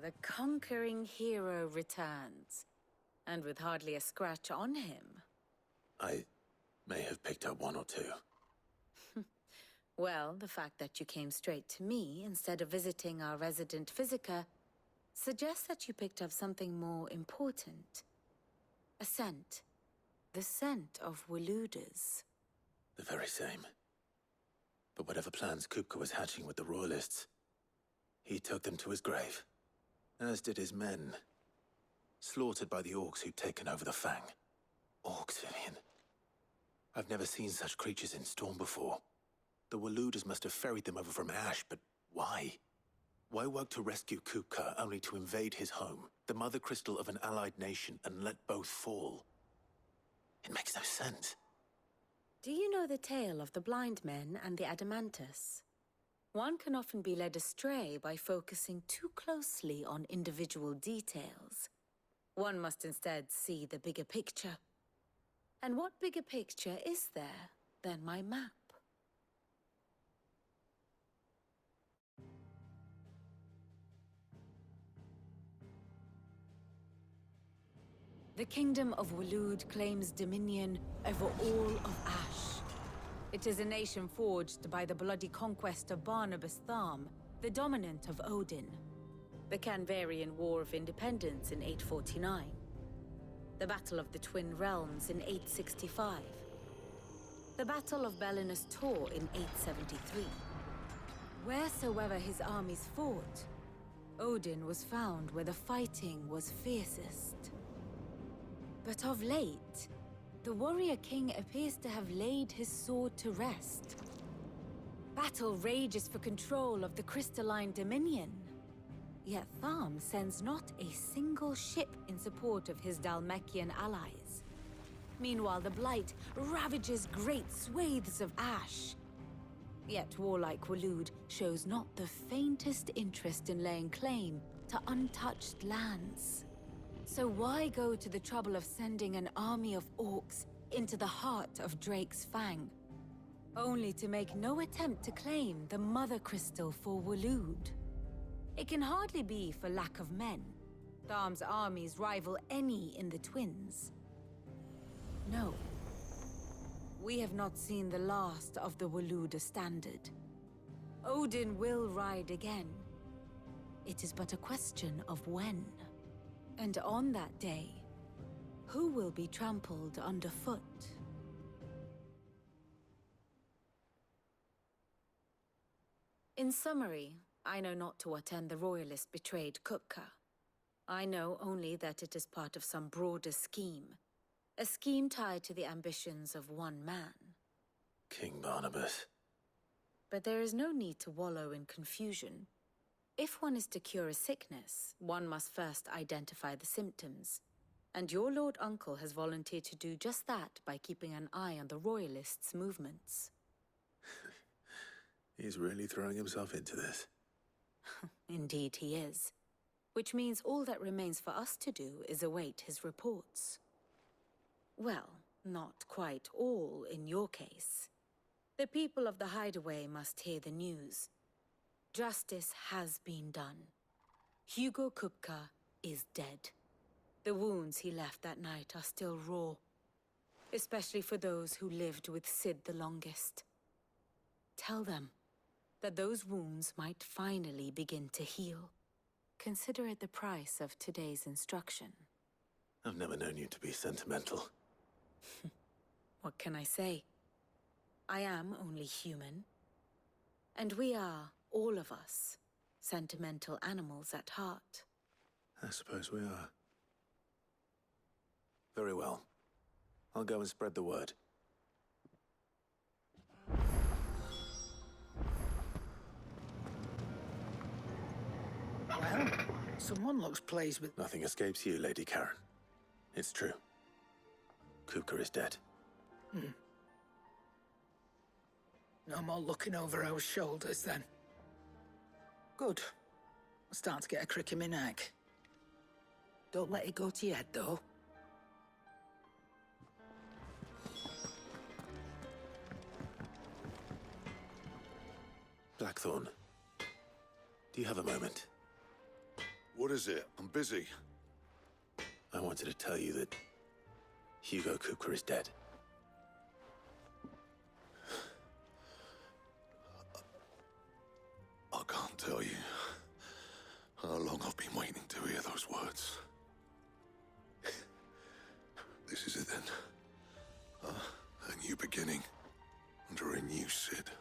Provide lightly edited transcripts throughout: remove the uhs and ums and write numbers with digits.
The conquering hero returns, and with hardly a scratch on him. I may have picked up one or two. Well, the fact that you came straight to me instead of visiting our resident physiker suggests that you picked up something more important. A scent. The scent of Waludas. The very same. But whatever plans Kupka was hatching with the Royalists, he took them to his grave. As did his men. Slaughtered by the orcs who'd taken over the Fang. Orcs, Vivian. I've never seen such creatures in Storm before. The Waludas must have ferried them over from Ash, but why? Why work to rescue Kupka only to invade his home, the mother crystal of an allied nation, and let both fall? It makes no sense. Do you know the tale of the blind men and the Adamantus? One can often be led astray by focusing too closely on individual details. One must instead see the bigger picture. And what bigger picture is there than my map? The Kingdom of Waloed claims dominion over all of Ash. It is a nation forged by the bloody conquest of Barnabas Tharm, the dominant of Odin. The Canvarian War of Independence in 849. The Battle of the Twin Realms in 865. The Battle of Belinus Tor in 873. Wheresoever his armies fought, Odin was found where the fighting was fiercest. But of late, the warrior king appears to have laid his sword to rest. Battle rages for control of the crystalline dominion. Yet Tharm sends not a single ship in support of his Dhalmekian allies. Meanwhile, the Blight ravages great swathes of Ash. Yet warlike Waloed shows not the faintest interest in laying claim to untouched lands. So why go to the trouble of sending an army of orcs into the heart of Drake's Fang, only to make no attempt to claim the Mother Crystal for Waloed? It can hardly be for lack of men. Tharm's armies rival any in the Twins. No. We have not seen the last of the Waluda standard. Odin will ride again. It is but a question of when. And on that day, who will be trampled underfoot? In summary, I know not to what end the Royalists betrayed Kupka. I know only that it is part of some broader scheme. A scheme tied to the ambitions of one man. King Barnabas. But there is no need to wallow in confusion. If one is to cure a sickness, one must first identify the symptoms. And your Lord Uncle has volunteered to do just that by keeping an eye on the Royalists' movements. He's really throwing himself into this. Indeed he is. Which means all that remains for us to do is await his reports. Well, not quite all in your case. The people of the Hideaway must hear the news. Justice has been done. Hugo Kupka is dead. The wounds he left that night are still raw, especially for those who lived with Sid the longest. Tell them that those wounds might finally begin to heal. Consider it the price of today's instruction. I've never known you to be sentimental. What can I say? I am only human. And we are, all of us, sentimental animals at heart. I suppose we are. Very well. I'll go and spread the word. Well, someone looks pleased with... Nothing escapes you, Lady Karen. It's true. Kupka is dead. No more looking over our shoulders, then. Good. I'm starting to get a crick in my neck. Don't let it go to your head, though. Blackthorn, do you have a moment? What is it? I'm busy. I wanted to tell you that Hugo Kupka is dead. I can't tell you how long I've been waiting to hear those words. This is it then. A new beginning under a new Sid.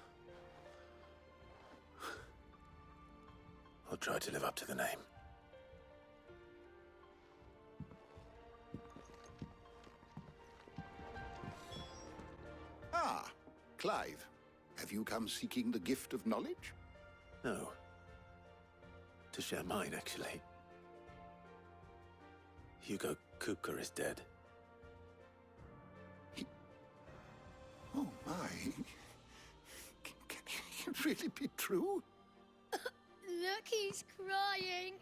I'll try to live up to the name. Ah, Clive. Have you come seeking the gift of knowledge? No. To share mine, actually. Hugo Kupka is dead. Oh, my. Can it really be true? Look, he's crying.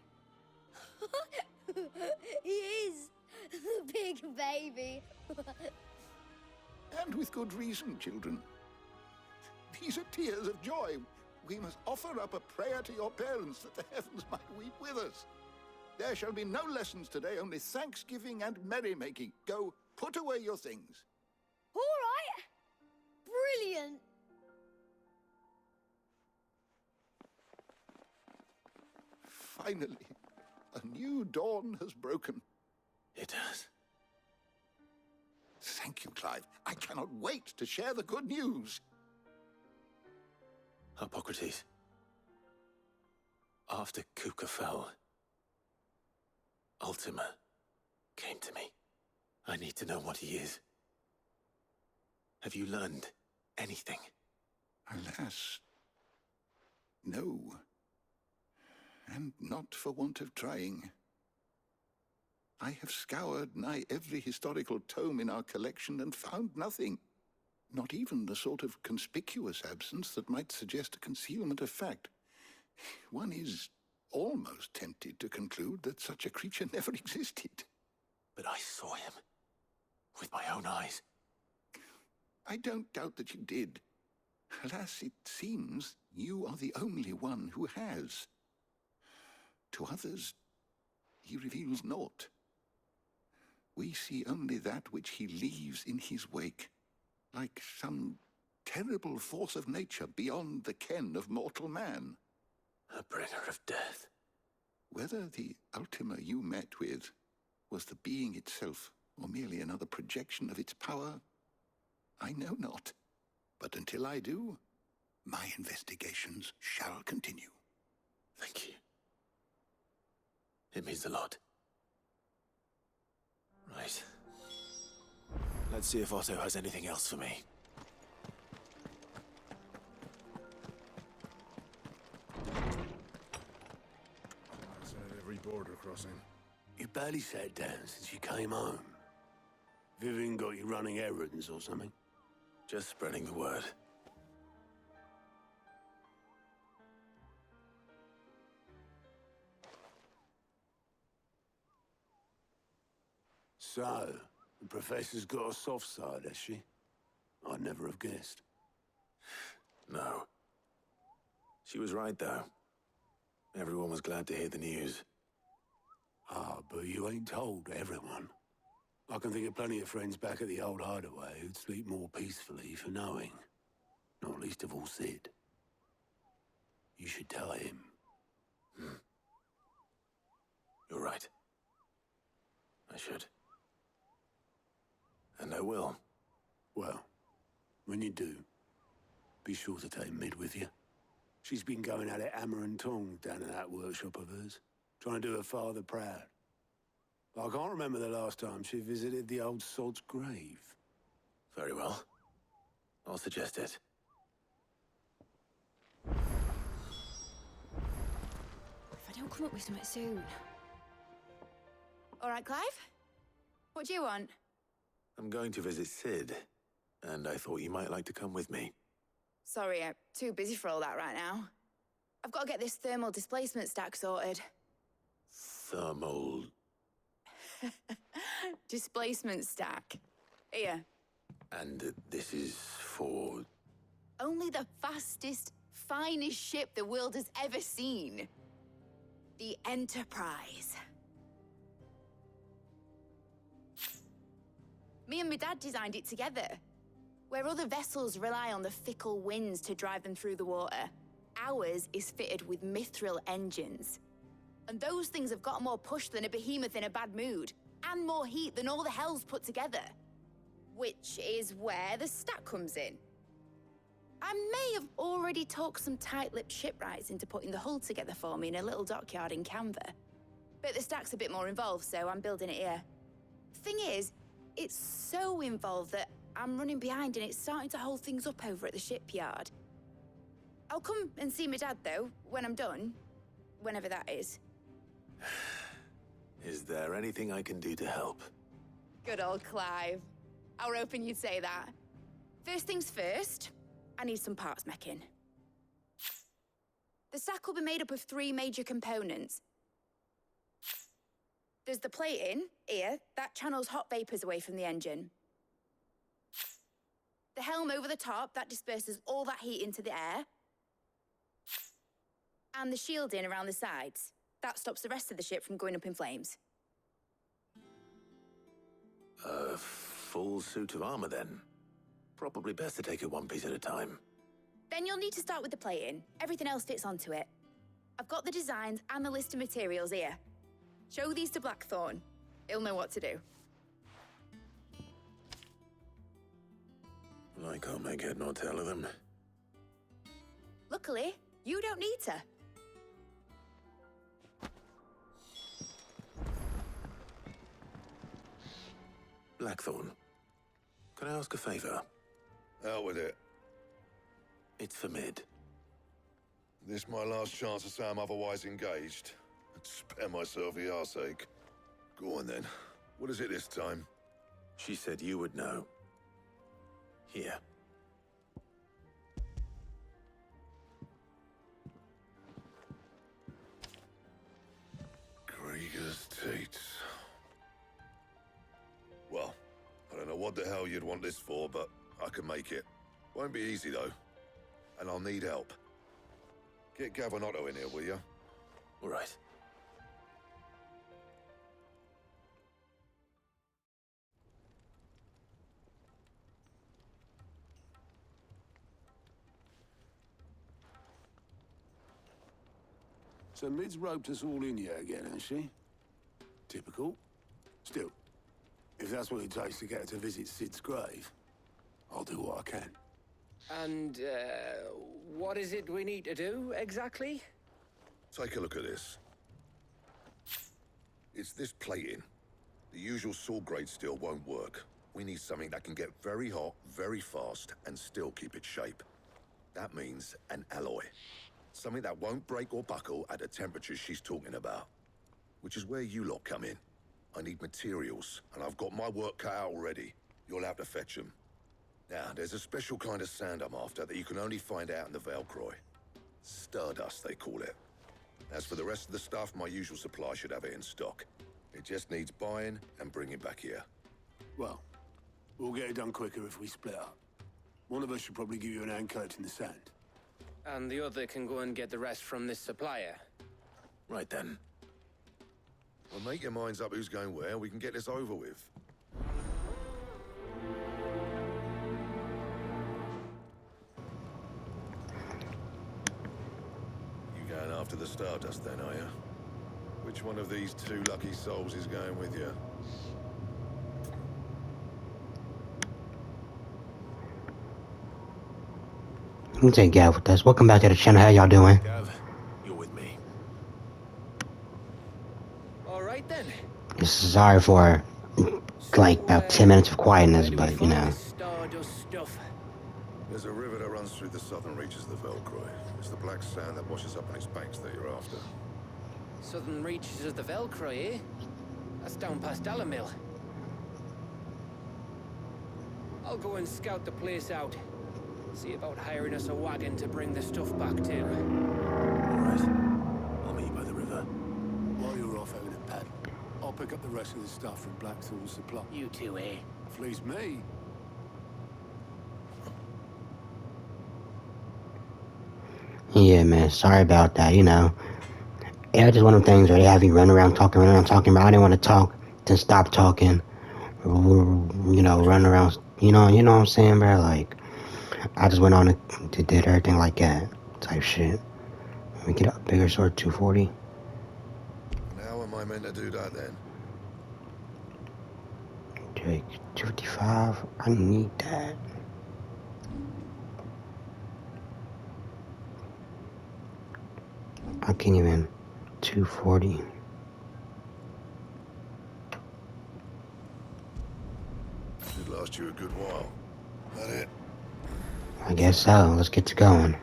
He is. The big baby. And with good reason, children. These are tears of joy. We must offer up a prayer to your parents that the heavens might weep with us. There shall be no lessons today, only thanksgiving and merrymaking. Go, put away your things. All right. Brilliant. Finally, a new dawn has broken. It has. Thank you, Clive. I cannot wait to share the good news. Hippocrates. After Kupka fell, Ultima came to me. I need to know what he is. Have you learned anything? Alas, no. And not for want of trying. I have scoured nigh every historical tome in our collection and found nothing. Not even the sort of conspicuous absence that might suggest a concealment of fact. One is almost tempted to conclude that such a creature never existed. But I saw him. With my own eyes. I don't doubt that you did. Alas, it seems you are the only one who has. To others, he reveals naught. We see only that which he leaves in his wake, like some terrible force of nature beyond the ken of mortal man. A bringer of death. Whether the Ultima you met with was the being itself, or merely another projection of its power, I know not. But until I do, my investigations shall continue. Thank you. It means a lot. Right. Let's see if Otto has anything else for me. Outside every border crossing. You barely sat down since you came home. Vivian got you running errands or something? Just spreading the word. So, the Professor's got a soft side, has she? I'd never have guessed. No. She was right, though. Everyone was glad to hear the news. Ah, but you ain't told everyone. I can think of plenty of friends back at the old hideaway who'd sleep more peacefully for knowing. Not least of all Sid. You should tell him. You're right. I should. And I will. Well, when you do, be sure to take Mid with you. She's been going at it hammer and tongs down in that workshop of hers, trying to do her father proud. I can't remember the last time she visited the old sod's grave. Very well. I'll suggest it. If I don't come up with something soon. All right, Clive? What do you want? I'm going to visit Sid, and I thought you might like to come with me. Sorry, I'm too busy for all that right now. I've got to get this thermal displacement stack sorted. Thermal... Displacement stack. Here. And this is for... Only the fastest, finest ship the world has ever seen. The Enterprise. Me and my dad designed it together. Where other vessels rely on the fickle winds to drive them through the water, ours is fitted with mithril engines. And those things have got more push than a behemoth in a bad mood, and more heat than all the hells put together. Which is where the stack comes in. I may have already talked some tight-lipped shipwrights into putting the hull together for me in a little dockyard in Canva. But the stack's a bit more involved, so I'm building it here. Thing is, it's so involved that I'm running behind and it's starting to hold things up over at the shipyard. I'll come and see my dad, though, when I'm done. Whenever that is. Is there anything I can do to help? Good old Clive. I were hoping you'd say that. First things first, I need some parts mecking. The stack will be made up of 3 major components. There's the plating, here, that channels hot vapors away from the engine. The helm over the top, that disperses all that heat into the air. And the shielding around the sides. That stops the rest of the ship from going up in flames. A full suit of armor, then? Probably best to take it one piece at a time. Then you'll need to start with the plating. Everything else fits onto it. I've got the designs and the list of materials here. Show these to Blackthorn. He'll know what to do. I can't make head nor tail of them. Luckily, you don't need to. Blackthorn, can I ask a favor? Out with it. It's for Mid. This my last chance to say I'm otherwise engaged. I'd spare myself the arseache. Go on then. What is it this time? She said you would know. Here. Krieger's teats. Well, I don't know what the hell you'd want this for, but I can make it. Won't be easy, though. And I'll need help. Get Gavin-Otto in here, will you? All right. So Mid's roped us all in here again, has she? Typical. Still, if that's what it takes to get her to visit Sid's grave, I'll do what I can. And, what is it we need to do, exactly? Take a look at this. It's this plating. The usual sword-grade steel won't work. We need something that can get very hot, very fast, and still keep its shape. That means an alloy. Something that won't break or buckle at the temperatures she's talking about. Which is where you lot come in. I need materials, and I've got my work cut out already. You'll have to fetch them. Now, there's a special kind of sand I'm after that you can only find out in the Velcroy. Stardust, they call it. As for the rest of the stuff, my usual supply should have it in stock. It just needs buying and bringing back here. Well, we'll get it done quicker if we split up. One of us should probably give you an hand coat in the sand. And the other can go and get the rest from this supplier. Right then. Well, make your minds up who's going where, we can get this over with. You going after the Stardust then, are you? Which one of these 2 lucky souls is going with you? Let me take Gav with us. Welcome back to the channel. How y'all doing? Gav, you're with me. All right, then. Sorry for, like, about 10 minutes of quietness, but, you know. Stardust stuff. There's a river that runs through the southern reaches of the Velcroy. It's the black sand that washes up on its banks that you're after. Southern reaches of the Velcroy, eh? That's down past Alamil. I'll go and scout the place out. See about hiring us a wagon to bring the stuff back to. All right. I'll meet you by the river. While you're off having a paddle, I'll pick up the rest of the stuff from Blackthorn's supply. You two, eh? Flees me. Yeah, man. Sorry about that, you know. Yeah, it's just one of them things where they have you run around talking, but I didn't want to talk, then stop talking, you know, run around, you know what I'm saying, bro? Like, I just went on to did everything like that, type shit. Let me get a bigger sword, 240. And how am I meant to do that then? Drake, 255, I need that. I can't even, 240. Should last you a good while. That it? I guess so, let's get to going.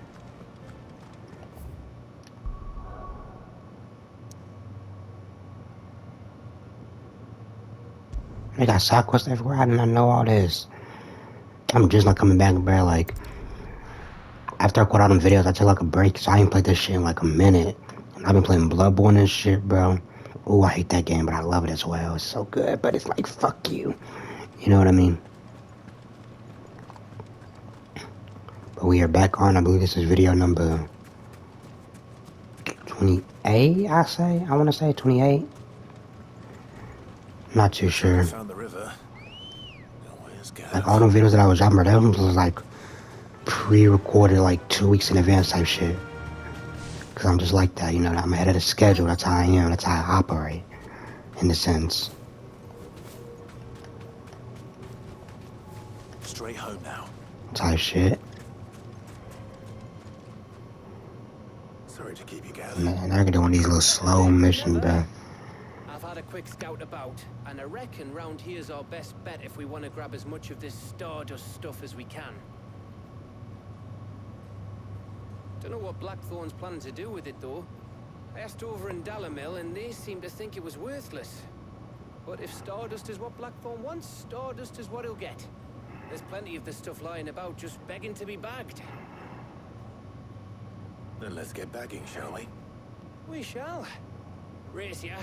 They got side quests everywhere, I did not know all this. I'm just not coming back, bro, like, after I quit out them videos, I took like a break, so I ain't played this shit in like a minute. And I've been playing Bloodborne and shit, bro. Ooh, I hate that game, but I love it as well. It's so good, but it's like, fuck you. You know what I mean? But we are back on, I believe this is video number 28, I say? I want to say 28. Not too sure. Found the river. Like, all them videos that I was dropping, them was like pre-recorded like 2 weeks in advance type shit. Cause I'm just like that, you know, I'm ahead of the schedule, that's how I am, that's how I operate, in a sense. Straight home now. Type shit. Sorry to keep you gathering. Man, they're doing these little slow missions, bro. I've had a quick scout about, and I reckon round here's our best bet if we want to grab as much of this Stardust stuff as we can. Don't know what Blackthorn's planning to do with it, though. I asked over in Dalamil, and they seem to think it was worthless. But if Stardust is what Blackthorn wants, Stardust is what he'll get. There's plenty of this stuff lying about, just begging to be bagged. Then let's get bagging, shall we? We shall. Race ya.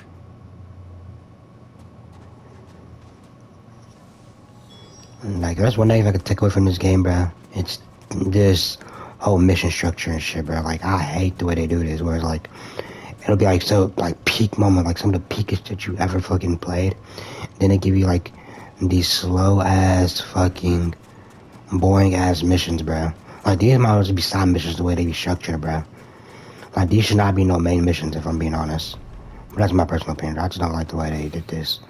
Like, that's one thing I could take away from this game, bro. It's this whole mission structure and shit, bro. Like, I hate the way they do this, where it's like, it'll be like so, like, peak moment, like some of the peakest that you ever fucking played. Then they give you, like, these slow-ass, fucking, boring-ass missions, bro. Like, these might as well be side missions the way they be structured, bro. Like, these should not be no main missions, if I'm being honest. But that's my personal opinion. I just don't like the way they did this.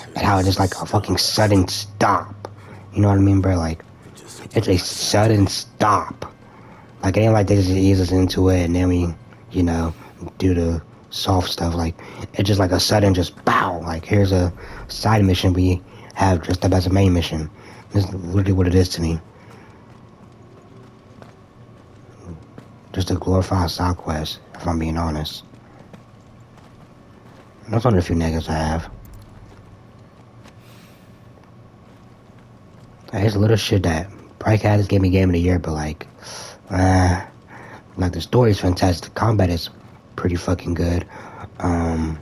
And how it's just like a fucking sudden stop. You know what I mean, bro? Like, it's a sudden stop. Like, it ain't like they just ease us into it and then we, you know, do the soft stuff. Like, it's just like a sudden just bow. Like, here's a side mission we have dressed up as a main mission. This is literally what it is to me. Just a glorified side quest, if I'm being honest. That's one of the few negatives I have. Like, it's little shit that Bright Cat gave me Game of the Year, but like the story's fantastic. The combat is pretty fucking good. The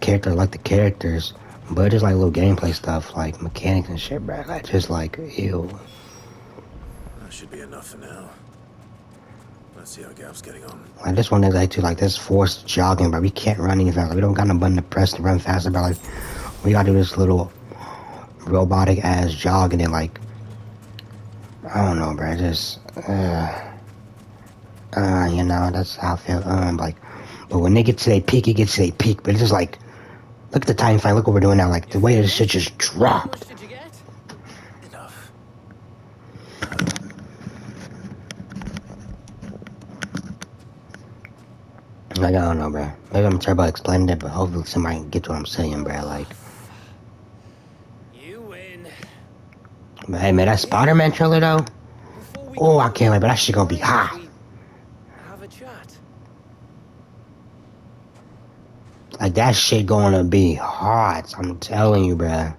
character, I like the characters, but just like little gameplay stuff, like mechanics and shit, bro. Like, just like, ew. That should be enough for now. Let's see how Gav's getting on. Like, this one is like, too, like, this forced jogging, but we can't run any faster. We don't got no button to press to run faster, but like, we gotta do this little robotic ass jog, and then like, I don't know, bro. Just, you know, that's how I feel. Like, but when they get to their peak, it gets to their peak. But it's just like, look at the time frame. Look what we're doing now. Like, the way this shit just dropped. Enough. Like, I don't know, bro. Maybe I'm terrible at explaining it, but hopefully somebody can get what I'm saying, bro. Like, You win. but hey, man, that Spider-Man trailer though. Oh, I can't wait, but that shit gonna be hot. Have a chat. Like, that shit gonna be hot. I'm telling you, bruh.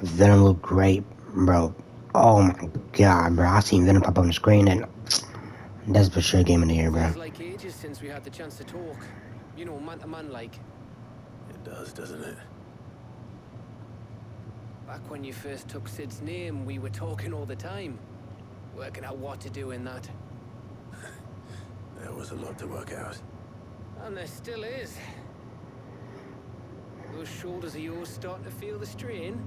Venom look great, bro. Oh my god, bro. I seen Venom pop up on the screen, and that's for sure Game of the Year, bro. Feels like ages since we had the chance to talk. You know, man to man like. It does, doesn't it? Back when you first took Sid's name, we were talking all the time. Working out what to do in that. There was a lot to work out. And there still is. Those shoulders of yours starting to feel the strain.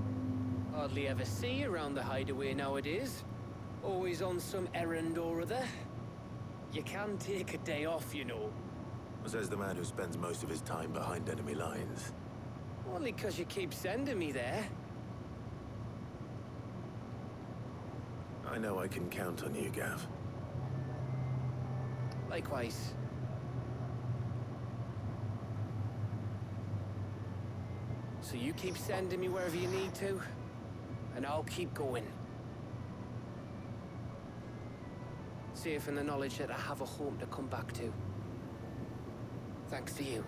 Hardly ever see you around the hideaway nowadays. Always on some errand or other. You can take a day off, you know. Says the man who spends most of his time behind enemy lines. Only 'cause you keep sending me there. I know I can count on you, Gav. Likewise. So you keep sending me wherever you need to, and I'll keep going. Safe in the knowledge that I have a home to come back to. Thanks to you.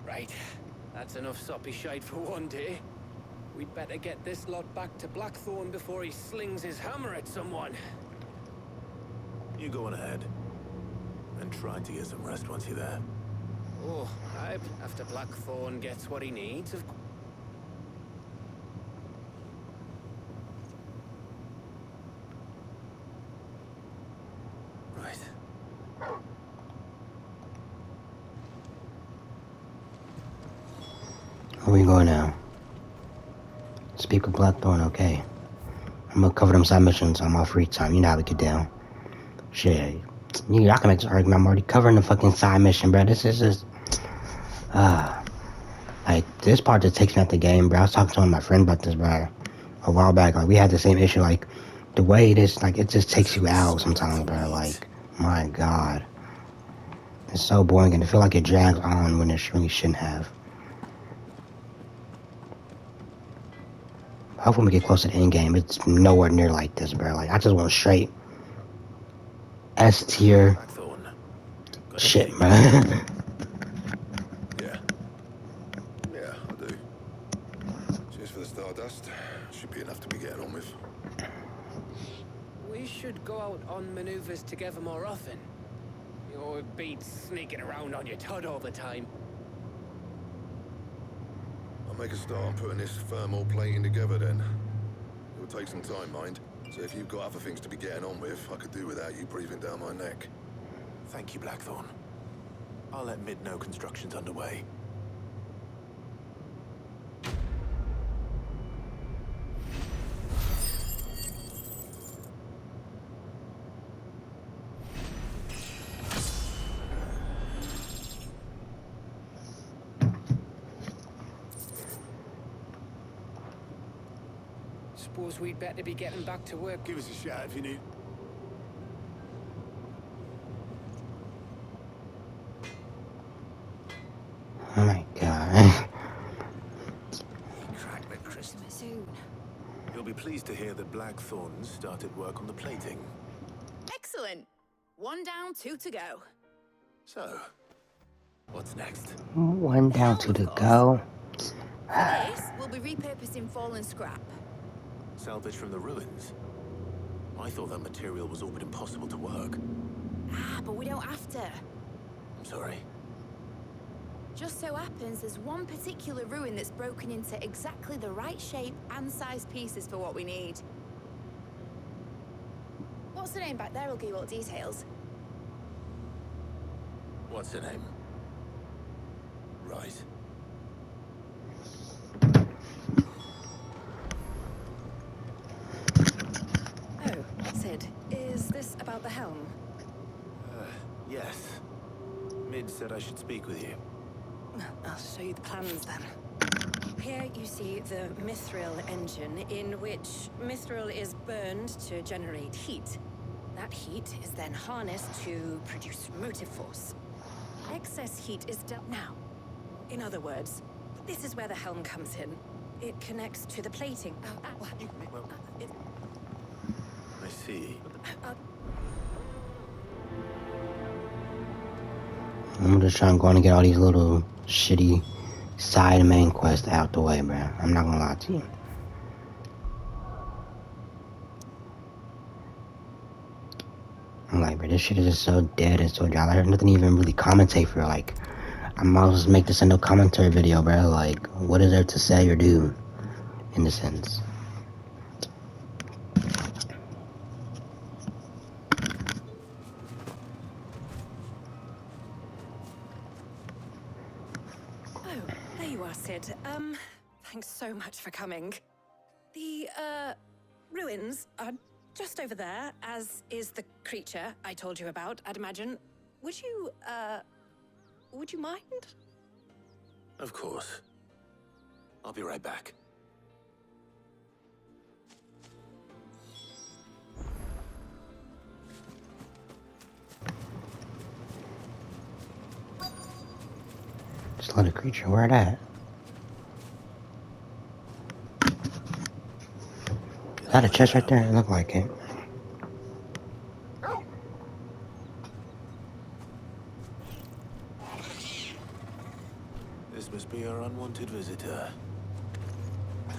Right. That's enough soppy shite for one day. We'd better get this lot back to Blackthorn before he slings his hammer at someone. You go on ahead. And try to get some rest once you're there. Oh, right. After Blackthorn gets what he needs, of course. Right. Where we going now? Speak with Blackthorn, okay. I'm gonna cover them side missions on my free time. You know how we get down. Shit. I can make this argument. I'm already covering the fucking side mission, bro. This is just... like, this part just takes me out the game, bro. I was talking to one of my friends about this, bro, a while back. Like, we had the same issue. Like, the way this, like, it just takes you out sometimes, bro. Like, my God. It's so boring, and I feel like it drags on when it really shouldn't have. Hopefully when we get close to the end game, it's nowhere near like this, bro. Like, I just want straight S tier shit, bro. Yeah. Yeah, I do. Cheers for the Stardust. Should be enough to be getting on with. We should go out on maneuvers together more often. You're beat sneaking around on your tud all the time. I'll make a start on putting this thermal plating together then. It'll take some time, mind. So if you've got other things to be getting on with, I could do without you breathing down my neck. Thank you, Blackthorn. I'll let Mid know construction's underway. Suppose we'd better be getting back to work. Give us a shout if you need. Oh my God. Crack the Christmas soon. You'll be pleased to hear that Blackthorn started work on the plating. Excellent. 1 down, 2 to go. So, what's next? 1 down, 2 to go. For this, we'll be repurposing fallen scrap. Salvage from the ruins? I thought that material was all but impossible to work. But we don't have to. I'm sorry. Just so happens there's one particular ruin that's broken into exactly the right shape and size pieces for what we need. What's the name back there? I'll give you all the details. What's her name? Right. Oh, Sid, is this about the helm? Yes. Mid said I should speak with you. I'll show you the plans then. Here you see the mithril engine, in which mithril is burned to generate heat. That heat is then harnessed to produce motive force. Excess heat is dealt now. In other words, this is where the helm comes in. It connects to the plating. I see. I'm just trying to go and get all these little shitty side main quests out the way, bro. I'm not gonna lie to you. I'm like, bro, this shit is just so dead and so dry. There's nothing to even really commentate for. Like, I might as well just make this a no commentary video, bro. Like, what is there to say or do, in a sense? Oh, there you are, Sid. Thanks so much for coming. The, ruins are just over there, as is the creature I told you about, I'd imagine. Would you mind? Of course. I'll be right back. Just let a creature, where it at? Is that a chest right there? It looked like it. This must be our unwanted visitor.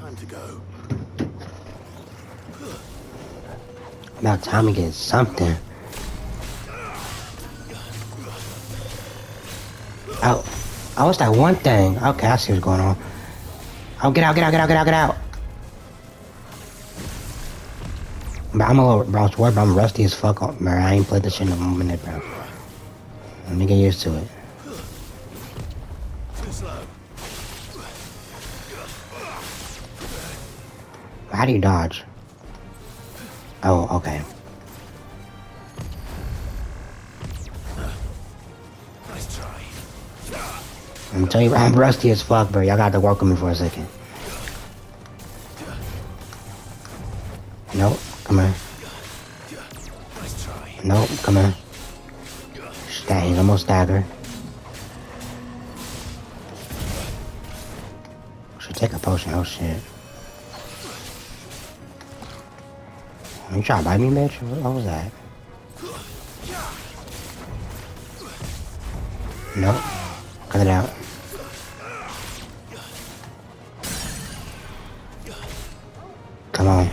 Time to go. About time we get something. Oh, oh, it's that one thing. Okay, I see what's going on. Oh, get out, get out, get out, get out, get out. Bro, I'm a little, bro, I swear, bro, I'm rusty as fuck, bro. I ain't played this shit in a minute, bro. Let me get used to it. How do you dodge? Oh, okay. Nice try. I'm gonna tell you, I'm rusty as fuck, bro. Y'all got to work with me for a second. Nope, come here. Nice try. Nope, come here. He's almost staggered. Should take a potion. Oh shit. You trying to bite me, bitch? What was that? Nope. Cut it out. Come on.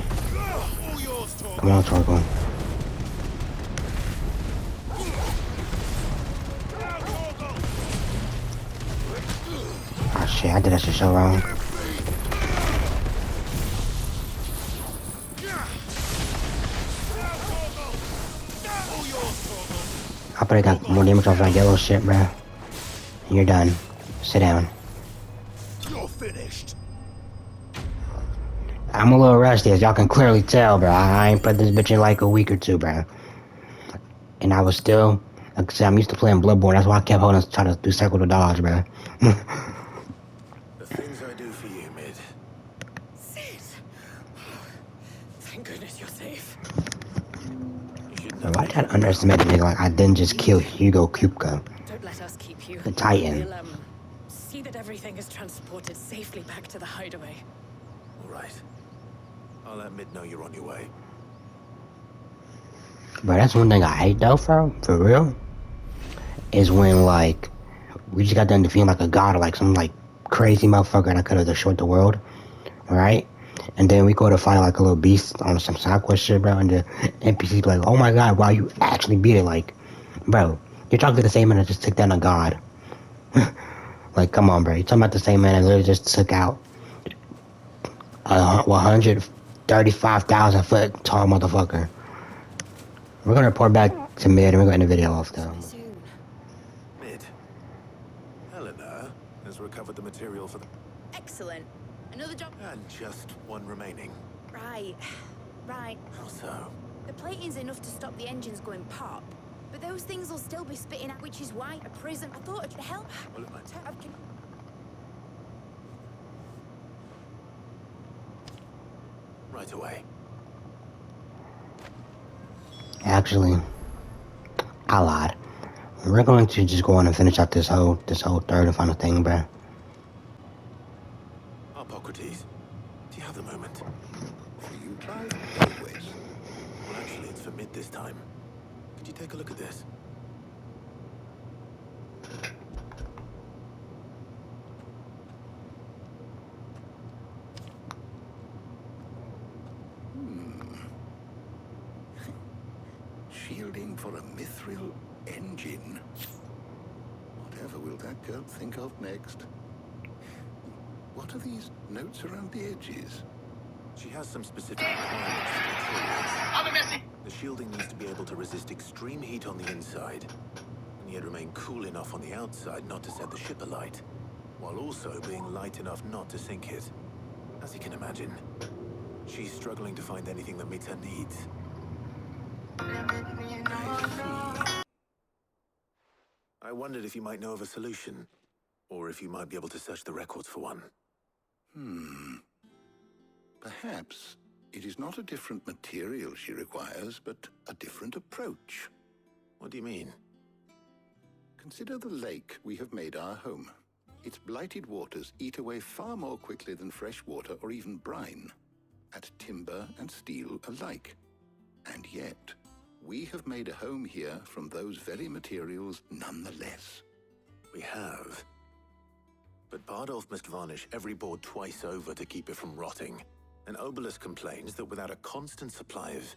Come on, Torgal. Oh shit, I did that shit so wrong. I probably got more damage off that yellow shit, bro. And you're done. Sit down. You're finished. I'm a little rusty, as y'all can clearly tell, bro. I ain't played this bitch in like a week or two, bro. And I was still, like I said, I'm used to playing Bloodborne. That's why I kept holding, trying to do circle to dodge, bro. The things I do for you, Mid. Sid! Thank goodness you're safe. You should Bro, know. why did I underestimate the nigga? Like, I didn't just kill Hugo Kupka, Don't let us keep you. the Titan. We'll, see that everything is transported safely back to the hideaway. All right. I'll let Mid know you're on your way. Bro, that's one thing I hate, though, for real. Is when, like, we just got done defeating, like, a god or, like, some, like, crazy motherfucker that could have destroyed the world. Alright? And then we go to fight, like, a little beast on some side quest shit, bro. And the NPCs be like, oh my god, wow, you actually beat it. Like, bro, you're talking to the same man that just took down a god. Like, come on, bro. You're talking about the same man that literally just took out a 135,000 foot tall motherfucker. We're gonna report back to Mid and we're gonna end the video off, though. Soon. Mid. Helena has recovered the material for the... Excellent. Another job. And just one remaining. Right. Right. How so? The plating's enough to stop the engines going pop. But those things will still be spitting out, which is why a prison. I thought it'd help. Well, it might... Right away. Actually, I lied. We're going to just go on and finish out this whole third and final thing, bro. Hippocrates, do you have the moment? For you both, always. Well, actually, it's for Mid this time. Could you take a look at this? She shielding for a mithril engine. Whatever will that girl think of next? What are these notes around the edges? She has some specific requirements for materials. The shielding needs to be able to resist extreme heat on the inside, and yet remain cool enough on the outside not to set the ship alight, while also being light enough not to sink it. As you can imagine, she's struggling to find anything that meets her needs. I wondered if you might know of a solution, or if you might be able to search the records for one. Perhaps it is not a different material she requires, but a different approach. What do you mean? Consider the lake we have made our home. Its blighted waters eat away far more quickly than fresh water or even brine, at timber and steel alike. And yet, we have made a home here from those very materials nonetheless. We have. But Bardolph must varnish every board twice over to keep it from rotting. And Obelisk complains that without a constant supply of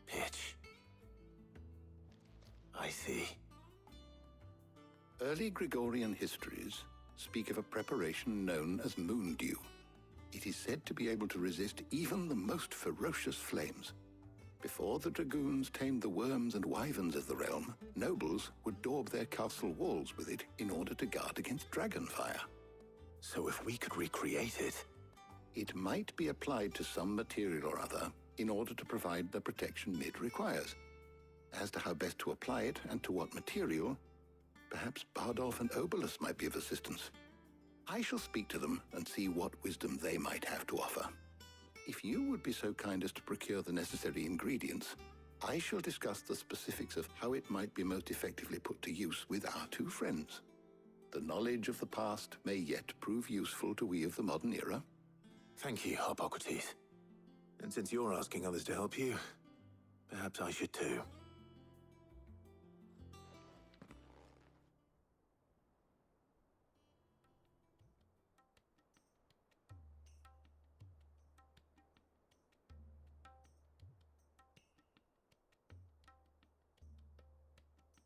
pitch. I see. Early Gregorian histories speak of a preparation known as moon dew. It is said to be able to resist even the most ferocious flames. Before the dragoons tamed the worms and wyverns of the realm, nobles would daub their castle walls with it in order to guard against dragonfire. So if we could recreate it... It might be applied to some material or other in order to provide the protection Mid requires. As to how best to apply it and to what material, perhaps Bardolph and Obelisk might be of assistance. I shall speak to them and see what wisdom they might have to offer. If you would be so kind as to procure the necessary ingredients, I shall discuss the specifics of how it might be most effectively put to use with our two friends. The knowledge of the past may yet prove useful to we of the modern era. Thank you, Hippocrates. And since you're asking others to help you, perhaps I should too.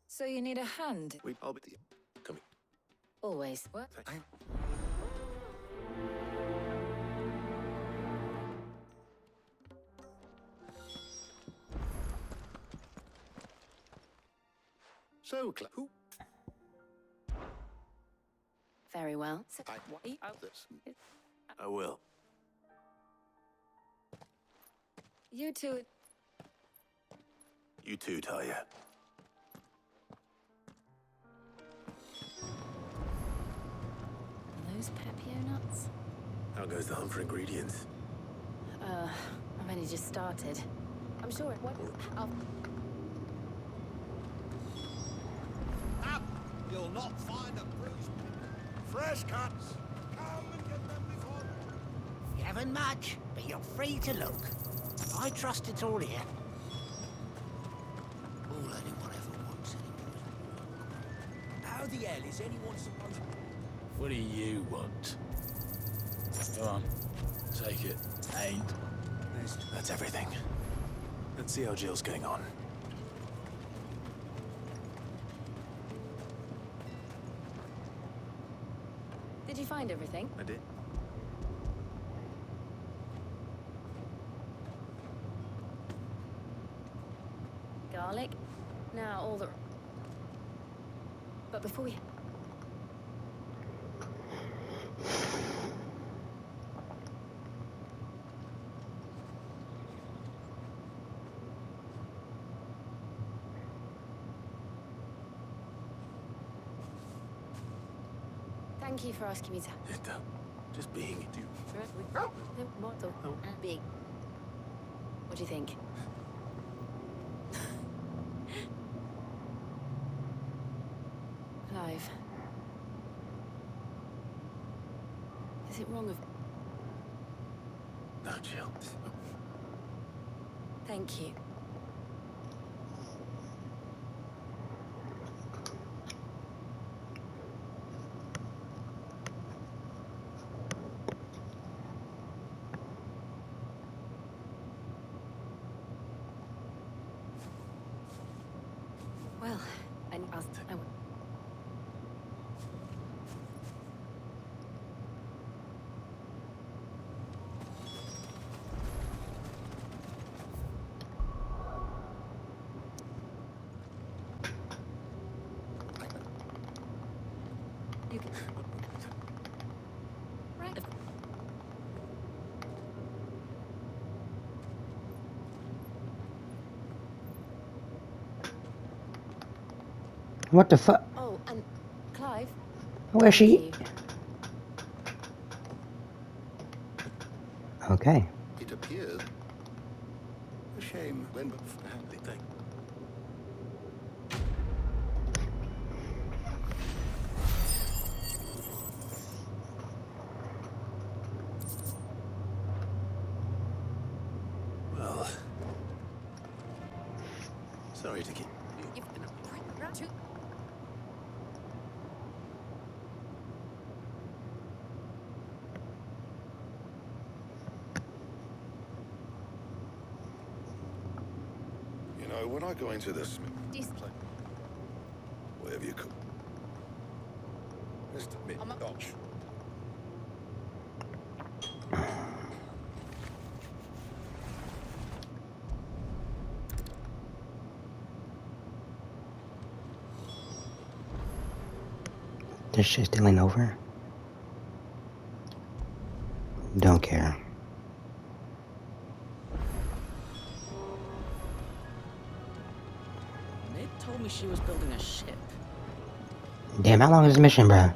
So you need a hand? I'll be coming. Always. What? So, who? Very well. I will. You two... You too, Talia. Are those Pepio nuts? How goes the hunt for ingredients? I've only just started. I'm sure it won't... Up! You'll not find a bruise. Fresh cuts. Come and get them before... You haven't much, but you're free to look. I trust it's all here. All anyone ever wants anymore. How the hell is anyone supposed... What do you want? Go on, take it. Ain't. That's everything. Let's see how Jill's getting on. Did you find everything? I did. Garlic. Now all the... But before we... Thank you for asking me to... Just being... Big. What do you think? Clive. Is it wrong of... No, Jill. Thank you. Well, I you can... Right. What the fuck? Oh, and Clive. Where's Thank she? you. Okay. It appears a shame when Thank. Well, sorry to keep you. You've been a prick too. You know, when I go into the Smith... whatever you call... Mr. Mitch. This shit's still over. Don't care. Ned told me she was building a ship. Damn, how long is this mission, bruh?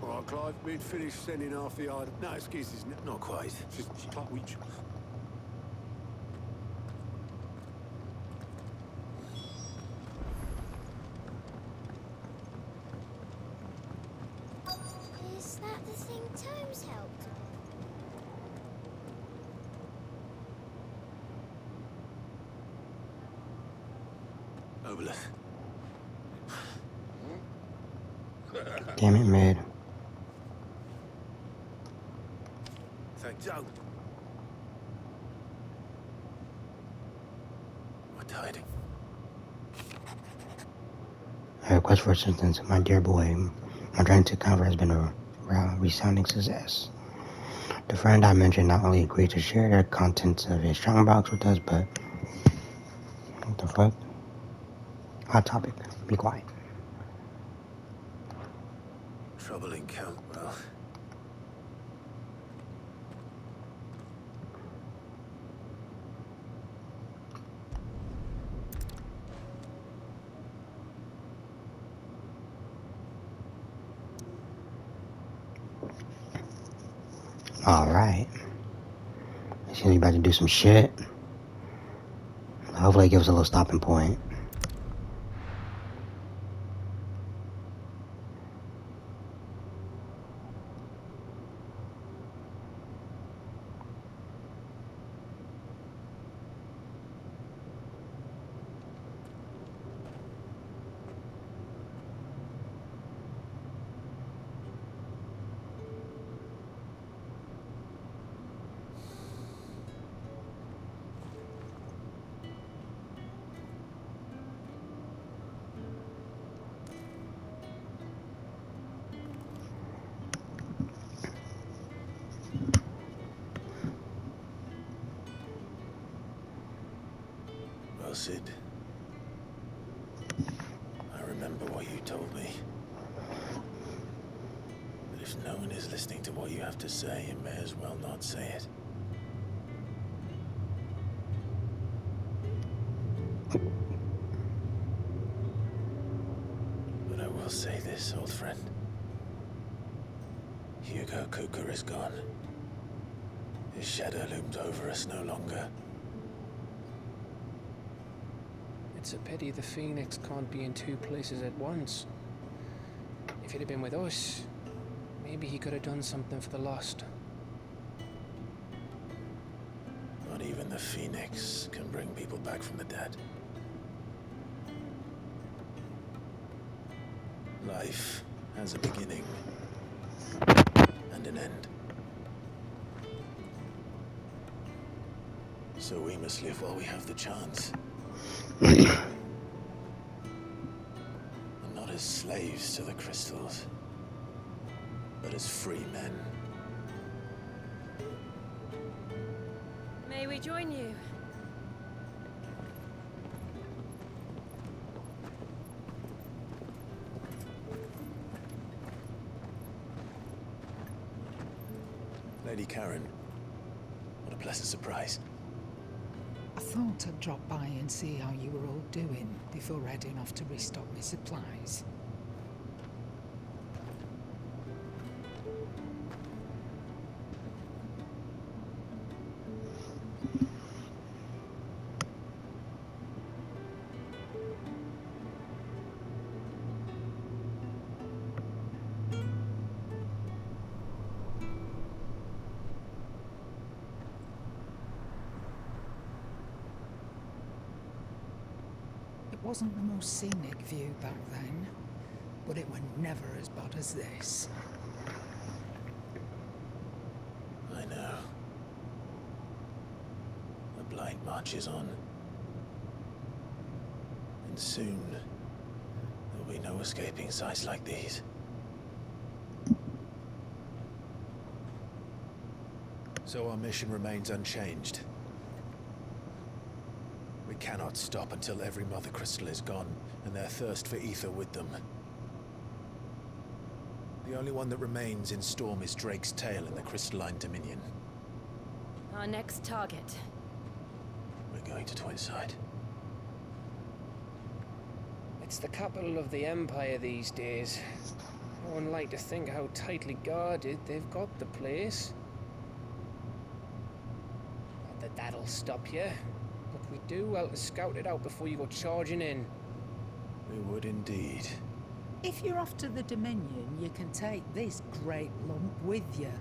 All right, Clive, we'd finished sending half the item. No excuses, Not quite. Just Clive, Is that the thing Tomes helped? Overless. Damn it, mid. Thank Joe. What tidings? A request for assistance, my dear boy. My journey to Convert has been a resounding success. The friend I mentioned not only agreed to share the contents of his strongbox with us, but... What the fuck? Hot topic. Be quiet. Troubling count. Well, Alright. Seems we about to do some shit. Hopefully it gives us a little stopping point. well, Sid. I remember what you told me. But if no one is listening to what you have to say, you may as well not say it. But I will say this, old friend. Hugo Cooker is gone. His shadow looms over us no longer. It's a pity the Phoenix can't be in two places at once. If he'd have been with us, maybe he could have done something for the Lost. Not even the Phoenix can bring people back from the dead. Life has a beginning and an end. So we must live while we have the chance. as slaves to the crystals, but as free men. May we join you? Lady Karen, what a pleasant surprise. I thought I'd drop by and see how you were all doing before heading off to restock my supplies. It wasn't the most scenic view back then, but it was never as bad as this. I know. The blight marches on. And soon, there'll be no escaping sights like these. So our mission remains unchanged. We cannot stop until every Mother Crystal is gone, and their thirst for ether with them. The only one that remains in Storm is Drake's tail in the Crystalline Dominion. Our next target. We're going to Twinside. It's the capital of the Empire these days. No one like to think how tightly guarded they've got the place. Not that that'll stop you. But we do well to scout it out before you go charging in. We would indeed. If you're off to the Dominion, you can take this great lump with you.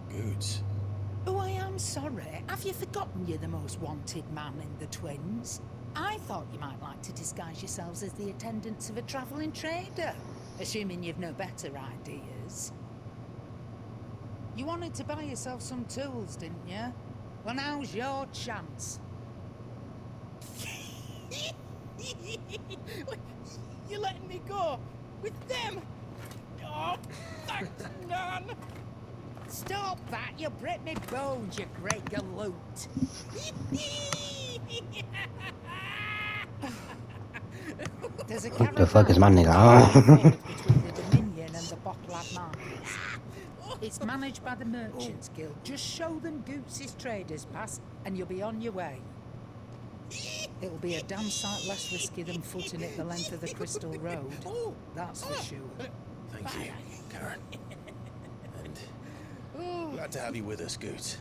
Goods. Oh, I am sorry. Have you forgotten you're the most wanted man in the Twins? I thought you might like to disguise yourselves as the attendants of a travelling trader, assuming you've no better ideas. You wanted to buy yourself some tools, didn't you? Well, now's your chance. You're letting me go? With them? Oh, thanks, Nan! Stop that! You break me bones, you great galoot! There's a What the fuck is my nigga on? between the Dominion and the Bottlad markets. It's managed by the Merchants Guild. Just show them Goots' traders pass, and you'll be on your way. It'll be a damn sight less risky than footing it the length of the Crystal Road. That's for sure. Thank you, Karen. And glad to have you with us, Goots.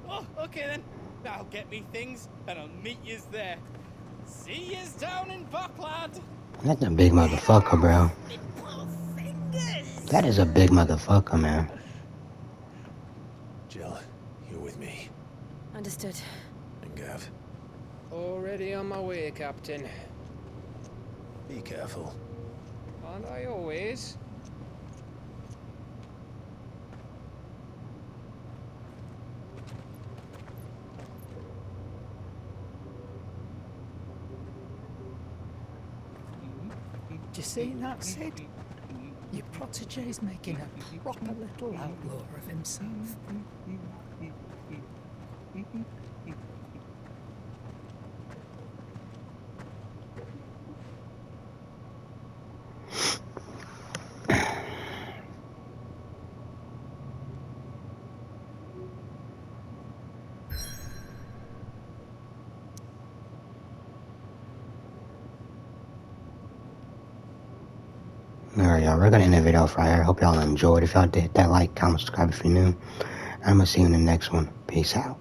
Oh, okay then. I'll get me things, and I'll meet yous there. See yous down in Buckland. That's a big motherfucker, bro. That is a big motherfucker, man. Jill, you're with me. Understood. And Gav. Already on my way, Captain. Be careful. Aren't I always? Do you see that, Sid? Your protege's making a proper little outlaw of himself. Alright, y'all, we're gonna end the video off right here. Hope y'all enjoyed. If y'all did, hit that like, comment, subscribe if you're new. I'm gonna see you in the next one. Peace out.